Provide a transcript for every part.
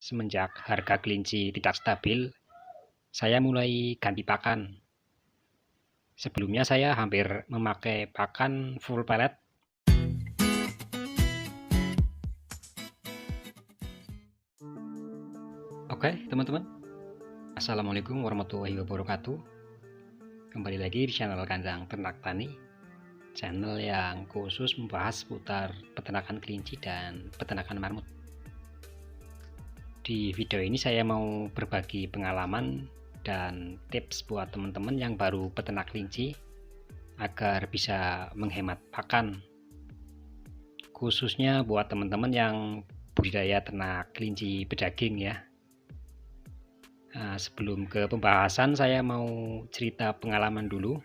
Semenjak harga kelinci tidak stabil, saya mulai ganti pakan. Sebelumnya saya hampir memakai pakan full pellet. Oke, teman-teman. Assalamualaikum warahmatullahi wabarakatuh. Kembali lagi di channel Kandang Ternak Tani, channel yang khusus membahas seputar peternakan kelinci dan peternakan marmut. Di video ini saya mau berbagi pengalaman dan tips buat teman-teman yang baru peternak kelinci agar bisa menghemat pakan, khususnya buat teman-teman yang budidaya ternak kelinci pedaging ya. Nah, sebelum ke pembahasan, saya mau cerita pengalaman dulu.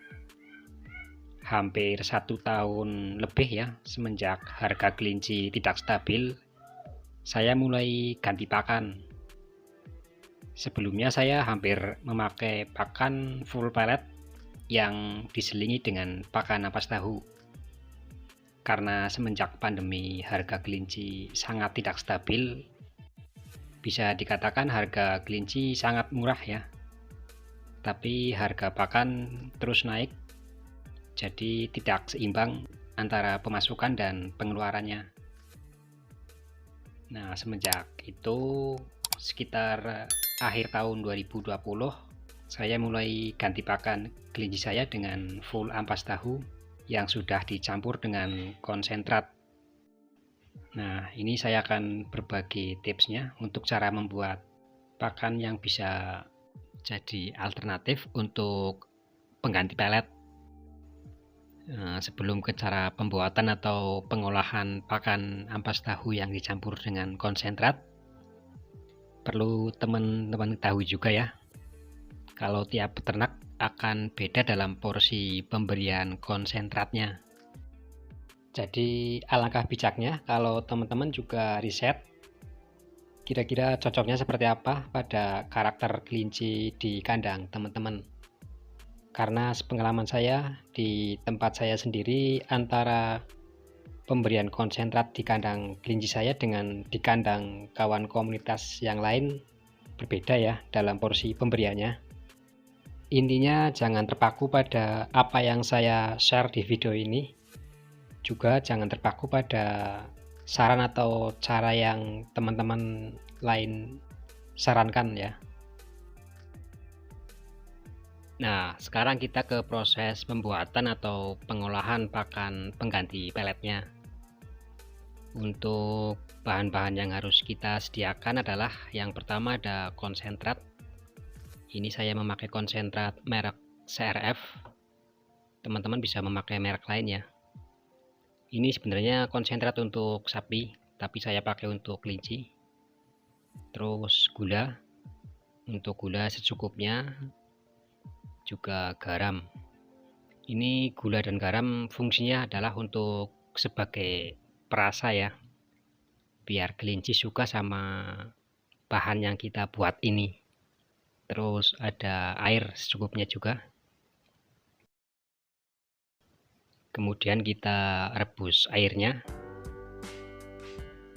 Hampir 1 tahun lebih ya, semenjak harga kelinci tidak stabil, saya mulai ganti pakan. Sebelumnya saya hampir memakai pakan full pellet yang diselingi dengan pakan ampas tahu. Karena semenjak pandemi harga kelinci sangat tidak stabil, bisa dikatakan harga kelinci sangat murah ya. Tapi harga pakan terus naik, jadi tidak seimbang antara pemasukan dan pengeluarannya. Nah, semenjak itu sekitar akhir tahun 2020, saya mulai ganti pakan kelinci saya dengan full ampas tahu yang sudah dicampur dengan konsentrat. Nah, ini saya akan berbagi tipsnya untuk cara membuat pakan yang bisa jadi alternatif untuk pengganti pelet. Nah, sebelum ke cara pembuatan atau pengolahan pakan ampas tahu yang dicampur dengan konsentrat, perlu teman-teman tahu juga ya, kalau tiap peternak akan beda dalam porsi pemberian konsentratnya. Jadi alangkah bijaknya kalau teman-teman juga riset kira-kira cocoknya seperti apa pada karakter kelinci di kandang teman-teman. Karena sepengalaman saya di tempat saya sendiri, antara pemberian konsentrat di kandang kelinci saya dengan di kandang kawan komunitas yang lain berbeda ya dalam porsi pemberiannya. Intinya jangan terpaku pada apa yang saya share di video ini. Juga jangan terpaku pada saran atau cara yang teman-teman lain sarankan ya. Nah, sekarang kita ke proses pembuatan atau pengolahan pakan pengganti peletnya. Untuk bahan-bahan yang harus kita sediakan adalah yang pertama ada konsentrat. Ini saya memakai konsentrat merek CRF. Teman-teman bisa memakai merek lain ya. Ini sebenarnya konsentrat untuk sapi, tapi saya pakai untuk kelinci. Terus gula, untuk gula secukupnya, juga garam. Ini gula dan garam fungsinya adalah untuk sebagai perasa ya, biar kelinci suka sama bahan yang kita buat ini. Terus ada air secukupnya juga. Kemudian kita rebus airnya,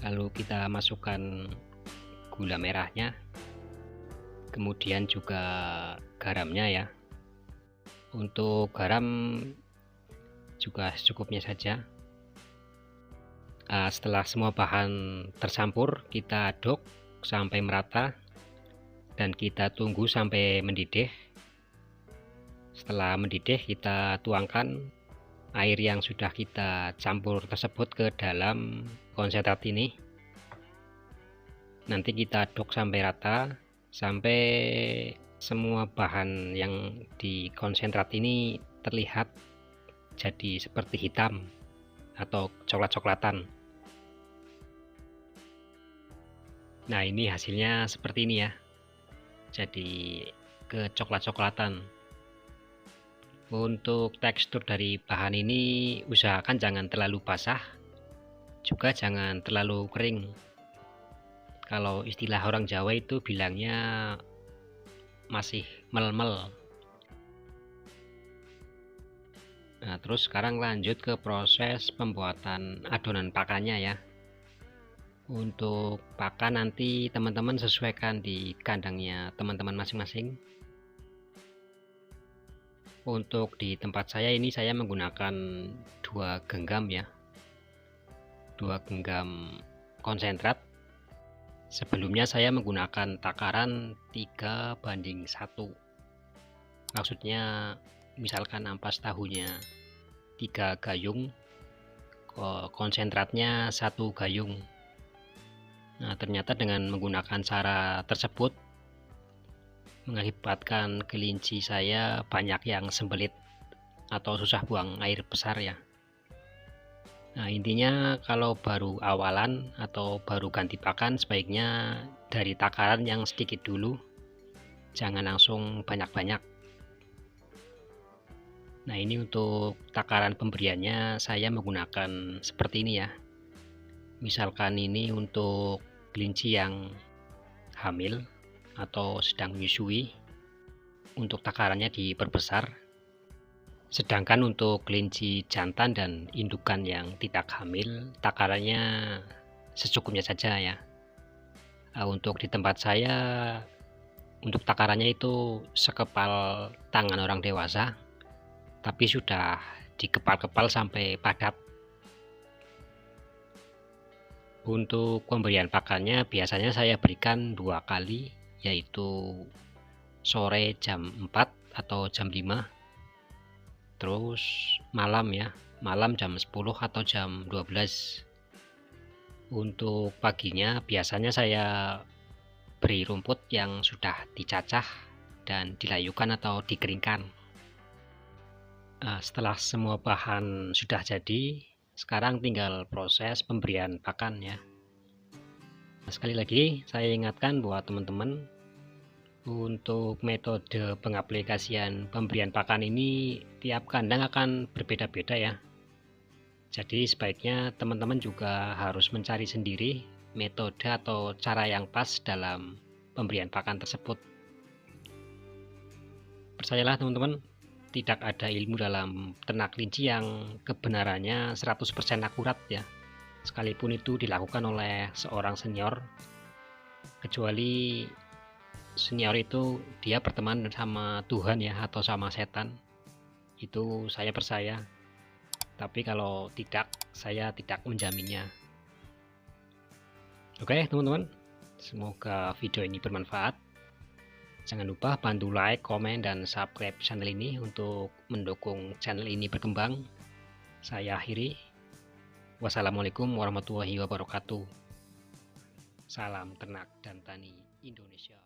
lalu kita masukkan gula merahnya, kemudian juga garamnya ya. Untuk garam juga secukupnya saja. Setelah semua bahan tercampur, kita aduk sampai merata dan kita tunggu sampai mendidih. Setelah mendidih, kita tuangkan air yang sudah kita campur tersebut ke dalam konsentrat ini. Nanti kita aduk sampai rata, sampai semua bahan yang di konsentrat ini terlihat jadi seperti hitam atau coklat-coklatan. Nah, ini hasilnya seperti ini ya, jadi kecoklat-coklatan. Untuk tekstur dari bahan ini usahakan jangan terlalu basah, juga jangan terlalu kering. Kalau istilah orang Jawa itu bilangnya masih mel-mel. Nah, terus sekarang lanjut ke proses pembuatan adonan pakannya ya. Untuk pakan nanti teman-teman sesuaikan di kandangnya teman-teman masing-masing. Untuk di tempat saya ini saya menggunakan 2 genggam ya, 2 genggam konsentrat. Sebelumnya saya menggunakan takaran 3:1. Maksudnya misalkan ampas tahunya 3 gayung, konsentratnya 1 gayung. Nah, ternyata dengan menggunakan cara tersebut mengakibatkan kelinci saya banyak yang sembelit atau susah buang air besar ya. Nah, intinya kalau baru awalan atau baru ganti pakan sebaiknya dari takaran yang sedikit dulu, jangan langsung banyak-banyak. Nah, ini untuk takaran pemberiannya saya menggunakan seperti ini ya. Misalkan ini untuk kelinci yang hamil atau sedang menyusui, untuk takarannya diperbesar. Sedangkan untuk kelinci jantan dan indukan yang tidak hamil, takarannya secukupnya saja ya. Untuk di tempat saya, untuk takarannya itu sekepal tangan orang dewasa, tapi sudah dikepal-kepal sampai padat. Untuk pemberian pakannya biasanya saya berikan 2 kali, yaitu sore jam 4 atau jam 5, terus malam ya, malam jam 10 atau jam 12. Untuk paginya biasanya saya beri rumput yang sudah dicacah dan dilayukan atau dikeringkan. Setelah semua bahan sudah jadi, sekarang tinggal proses pemberian pakan ya. Sekali lagi saya ingatkan buat teman-teman, untuk metode pengaplikasian pemberian pakan ini tiap kandang akan berbeda-beda ya. Jadi sebaiknya teman-teman juga harus mencari sendiri metode atau cara yang pas dalam pemberian pakan tersebut. Percayalah teman-teman, tidak ada ilmu dalam ternak kelinci yang kebenarannya 100% akurat ya. Sekalipun itu dilakukan oleh seorang senior, kecuali senior itu dia berteman sama Tuhan ya, atau sama setan, itu saya percaya. Tapi kalau tidak, saya tidak menjaminnya. Oke teman-teman, semoga video ini bermanfaat. Jangan lupa bantu like, komen, dan subscribe channel ini untuk mendukung channel ini berkembang. Saya akhiri. Wassalamualaikum warahmatullahi wabarakatuh. Salam ternak dan tani Indonesia.